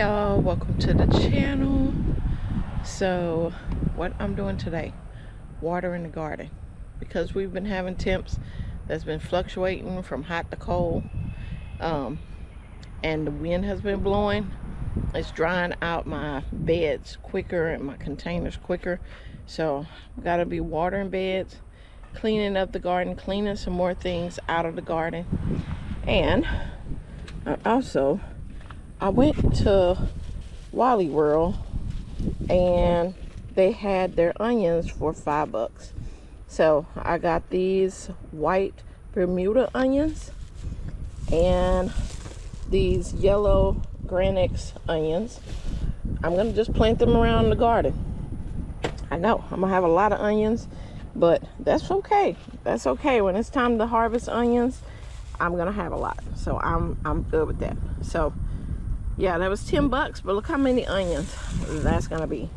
y'all, welcome to the channel. So what I'm doing today, watering the garden, because we've been having temps that's been fluctuating from hot to cold, and the wind has been blowing. It's drying out my beds quicker and my containers quicker, so gotta be watering beds, cleaning up the garden, cleaning some more things out of the garden. And I went to Wally World and they had their onions for $5. So I got these white Bermuda onions and these yellow Granix onions. I'm gonna just plant them around the garden. I know I'm gonna have a lot of onions, but that's okay. That's okay. When it's time to harvest onions, I'm gonna have a lot, so I'm good with that. So yeah, that was $10, but look how many onions that's gonna be.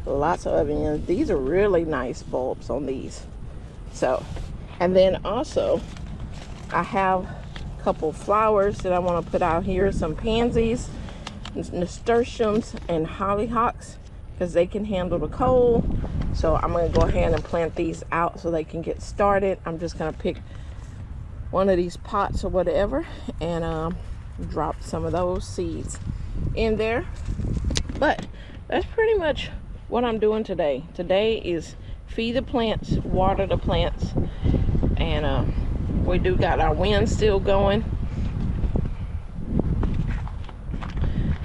Lots of onions. These are really nice bulbs on these. So, and then also I have a couple flowers that I want to put out here, some pansies, nasturtiums, and hollyhocks, because they can handle the cold. So I'm gonna go ahead and plant these out so they can get started. I'm just gonna pick one of these pots or whatever and drop some of those seeds in there. But that's pretty much what I'm doing today. Today is feed the plants, water the plants, and we do got our wind still going.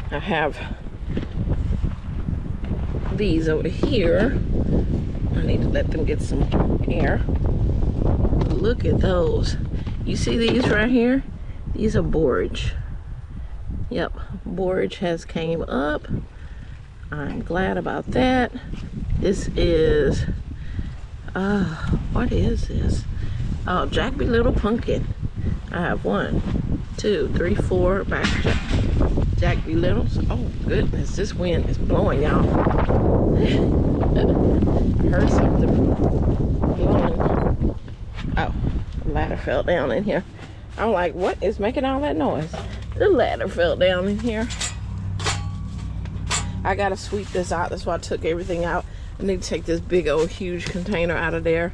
I have these over here. I need to let them get some air. Look at those. You see these right here? These are borage. Yep, borage has came up. I'm glad about that. This is, what is this? Oh, Jack Be Little Pumpkin. I have 1, 2, 3, 4 back Jack Be Littles. Oh goodness, this wind is blowing, y'all. Heard something blowing. Oh, the ladder fell down in here. I'm like, what is making all that noise? The ladder fell down in here. I gotta sweep this out. That's why I took everything out. I need to take this big old huge container out of there.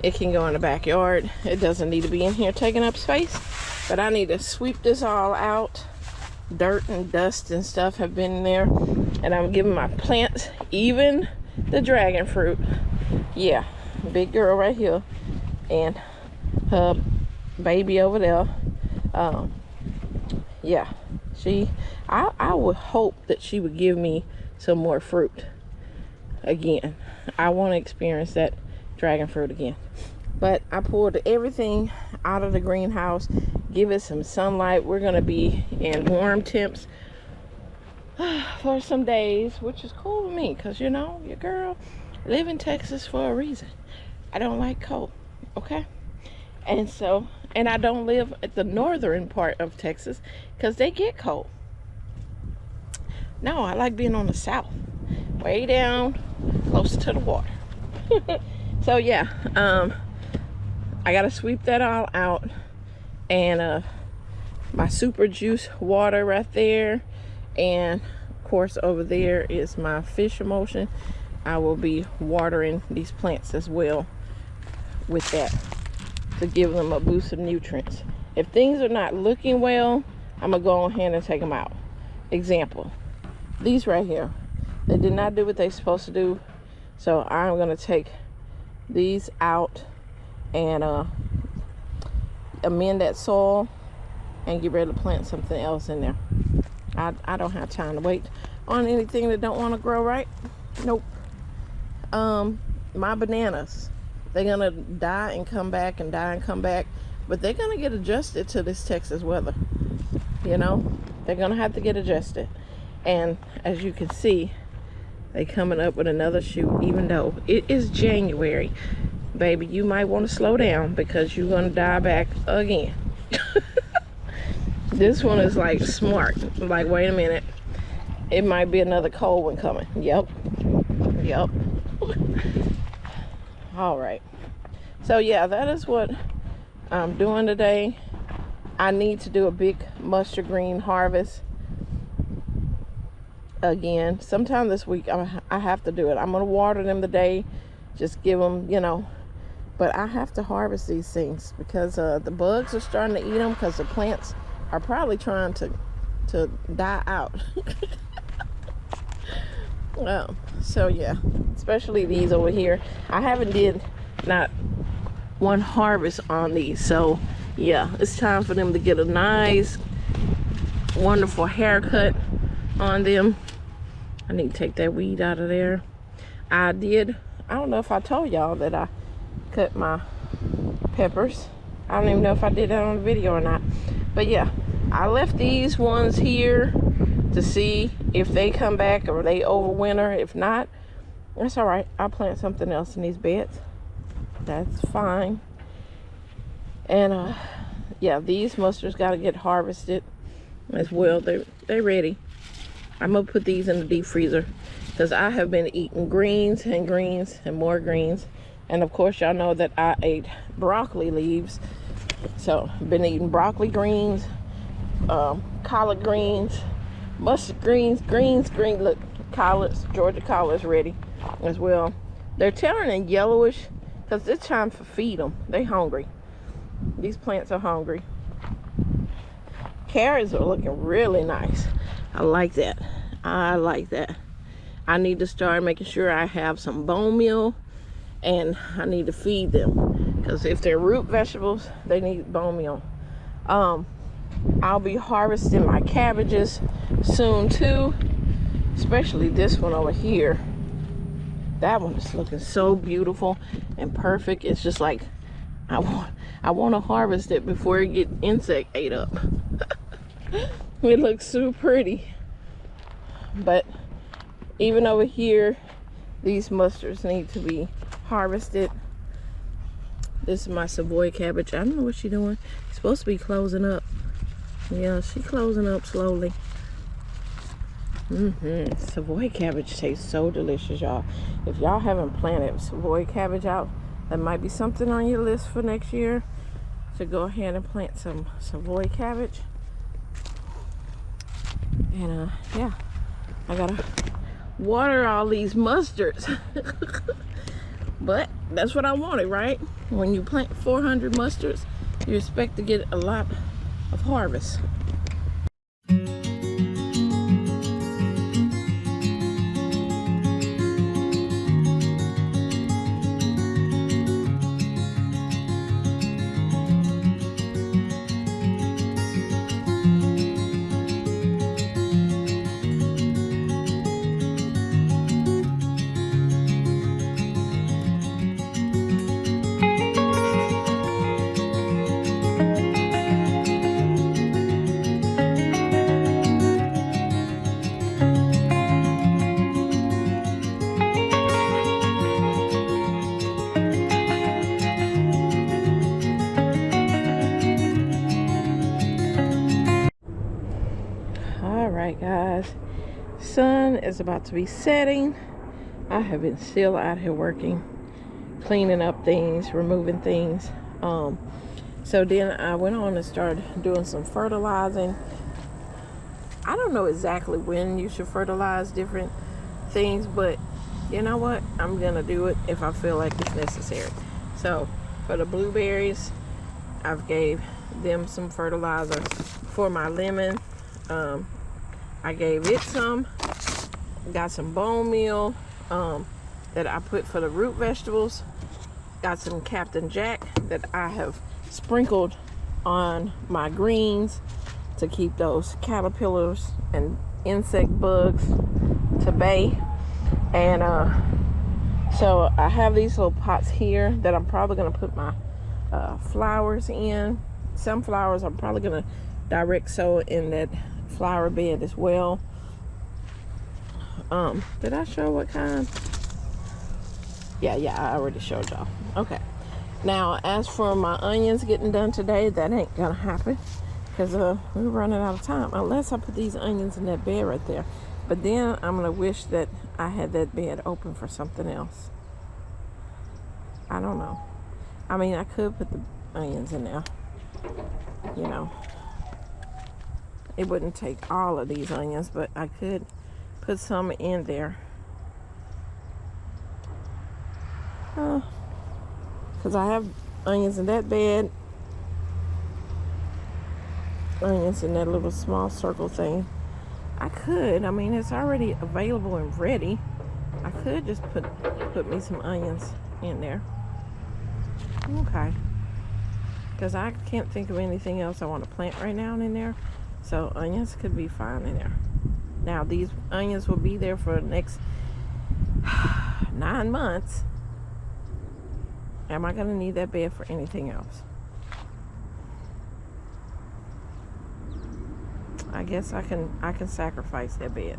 It can go in the backyard. It doesn't need to be in here taking up space, but I need to sweep this all out. Dirt and dust and stuff have been in there, and I'm giving my plants, even the dragon fruit. Yeah, big girl right here and her baby over there. Yeah, I would hope that she would give me some more fruit again. I want to experience that dragon fruit again. But I pulled everything out of the greenhouse, give it some sunlight. We're gonna be in warm temps for some days, which is cool with me, because you know, your girl live in Texas for a reason. I don't like cold, okay? And so, and I don't live at the northern part of Texas because they get cold. No, I like being on the south, way down closer to the water. So yeah, I gotta sweep that all out, and my super juice water right there, and of course over there is my fish emulsion. I will be watering these plants as well with that to give them a boost of nutrients. If things are not looking well, I'm gonna go ahead and take them out. Example, these right here, they did not do what they're supposed to do, so I'm gonna take these out and amend that soil and get ready to plant something else in there. I don't have time to wait on anything that don't want to grow right. Nope. My bananas, they're gonna die and come back and die and come back, but they're gonna get adjusted to this Texas weather. You know, they're gonna have to get adjusted. And as you can see, they coming up with another shoot. Even though it is January, baby, you might want to slow down because you're gonna die back again. This one is like smart, like, wait a minute, it might be another cold one coming. Yep. All right, so yeah, that is what I'm doing today. I need to do a big mustard green harvest again sometime this week. I have to do it. I'm gonna water them today, just give them, you know, but I have to harvest these things because the bugs are starting to eat them, because the plants are probably trying to die out. So yeah, especially these over here. I haven't did not one harvest on these, so yeah, it's time for them to get a nice wonderful haircut on them. I need to take that weed out of there. I don't know if I told y'all that I cut my peppers. I don't even know if I did that on the video or not, but yeah, I left these ones here to see if they come back or they overwinter. If not, that's all right. I'll plant something else in these beds. That's fine. And yeah, these mustards got to get harvested as well. They're ready. I'm gonna put these in the deep freezer because I have been eating greens and greens and more greens. And of course, y'all know that I ate broccoli leaves. So I've been eating broccoli greens, collard greens, mustard greens, green. Look, collards, Georgia collards ready as well. They're turning yellowish because it's time to feed them. They hungry. These plants are hungry. Carrots are looking really nice. I like that. I like that. I need to start making sure I have some bone meal, and I need to feed them because if they're root vegetables, they need bone meal. I'll be harvesting my cabbages soon too, especially this one over here. That one is looking so beautiful and perfect. It's just like I want to harvest it before it get insect ate up. It looks so pretty. But even over here, these mustards need to be harvested. This is my Savoy cabbage. I don't know what she's doing. It's supposed to be closing up. Yeah, she's closing up slowly. Savoy cabbage tastes so delicious, y'all. If y'all haven't planted Savoy cabbage out, that might be something on your list for next year, to go ahead and plant some Savoy cabbage. And yeah, I gotta water all these mustards. But that's what I wanted, right? When you plant 400 mustards, you expect to get a lot of harvest. Alright guys, sun is about to be setting. I have been still out here working, cleaning up things, removing things. So then I went on and started doing some fertilizing. I don't know exactly when you should fertilize different things, but you know what? I'm gonna do it if I feel like it's necessary. So for the blueberries, I've gave them some fertilizer. For my lemon, I gave it some. Got some bone meal that I put for the root vegetables. Got some Captain Jack that I have sprinkled on my greens to keep those caterpillars and insect bugs to bay. And so I have these little pots here that I'm probably going to put my flowers in. Some flowers I'm probably going to direct sow in that flower bed as well. Did I show what kind? Yeah, I already showed y'all. Okay. Now, as for my onions getting done today, that ain't gonna happen because we're running out of time unless I put these onions in that bed right there. But then I'm gonna wish that I had that bed open for something else. I don't know. I mean, I could put the onions in there, you know, it wouldn't take all of these onions, but I could put some in there. Because I have onions in that bed, onions in that little small circle thing. I could, I mean, it's already available and ready. I could just put me some onions in there. Okay. Because I can't think of anything else I want to plant right now in there. So onions could be fine in there. Now these onions will be there for the next 9 months. Am I going to need that bed for anything else? I guess I can sacrifice that bed.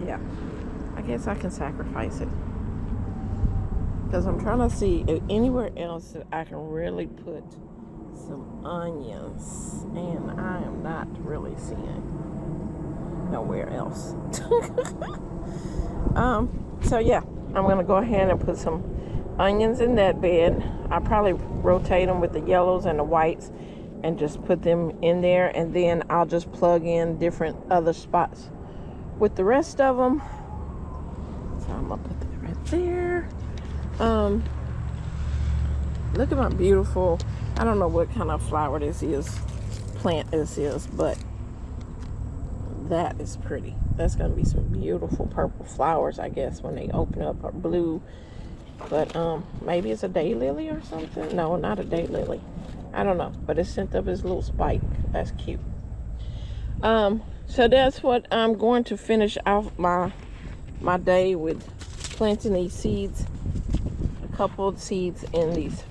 Yeah, I guess I can sacrifice it. Because I'm trying to see if anywhere else that I can really put some onions. And I am not really seeing nowhere else. So yeah, I'm going to go ahead and put some onions in that bed. I'll probably rotate them with the yellows and the whites and just put them in there. And then I'll just plug in different other spots with the rest of them. So I'm going to put that right there. Look at my beautiful, I don't know what kind of flower this is, plant this is, but that is pretty. That's going to be some beautiful purple flowers, I guess, when they open up, or blue. But maybe it's a daylily or something. No, not a daylily. I don't know, but it sent up its little spike. That's cute. So that's what I'm going to finish off my day with, planting these seeds. A couple of seeds in these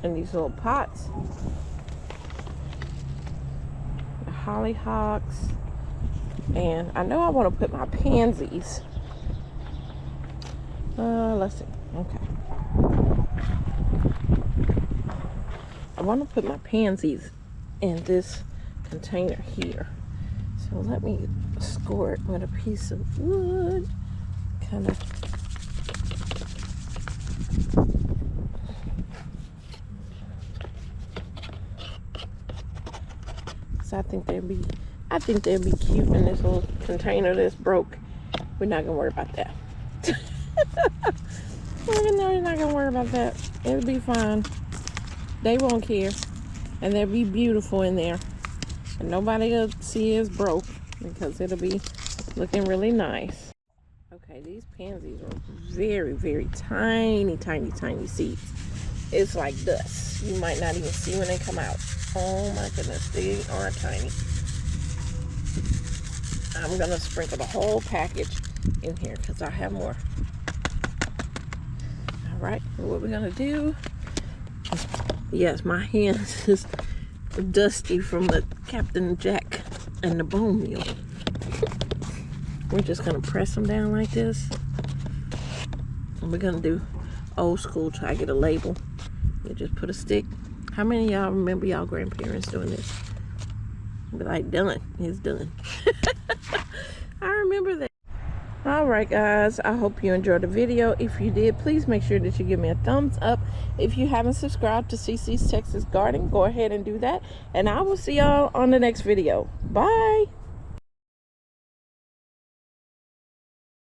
little pots. The hollyhocks, and I know I want to put my pansies. Let's see. Okay. I want to put my pansies in this container here. So let me score it with a piece of wood. Kind of. So I think they'd be cute in this little container that's broke. We're not gonna worry about that. We're not gonna worry about that. It'll be fine. They won't care, and they'll be beautiful in there, and nobody will see it's broke because it'll be looking really nice. Okay, these pansies are very, very tiny, tiny, tiny seeds. It's like dust. You might not even see when they come out. Oh my goodness, they are tiny. I'm gonna sprinkle the whole package in here because I have more. All right, what we're gonna do? Yes, my hands is dusty from the Captain Jack and the bone meal. We're just gonna press them down like this. And we're gonna do old school, try to get a label. You just put a stick. How many of y'all remember y'all grandparents doing this? Be like, done, it's done. I remember that. All right, guys, I hope you enjoyed the video. If you did, please make sure that you give me a thumbs up. If you haven't subscribed to CC's Texas Garden, go ahead and do that. And I will see y'all on the next video. Bye.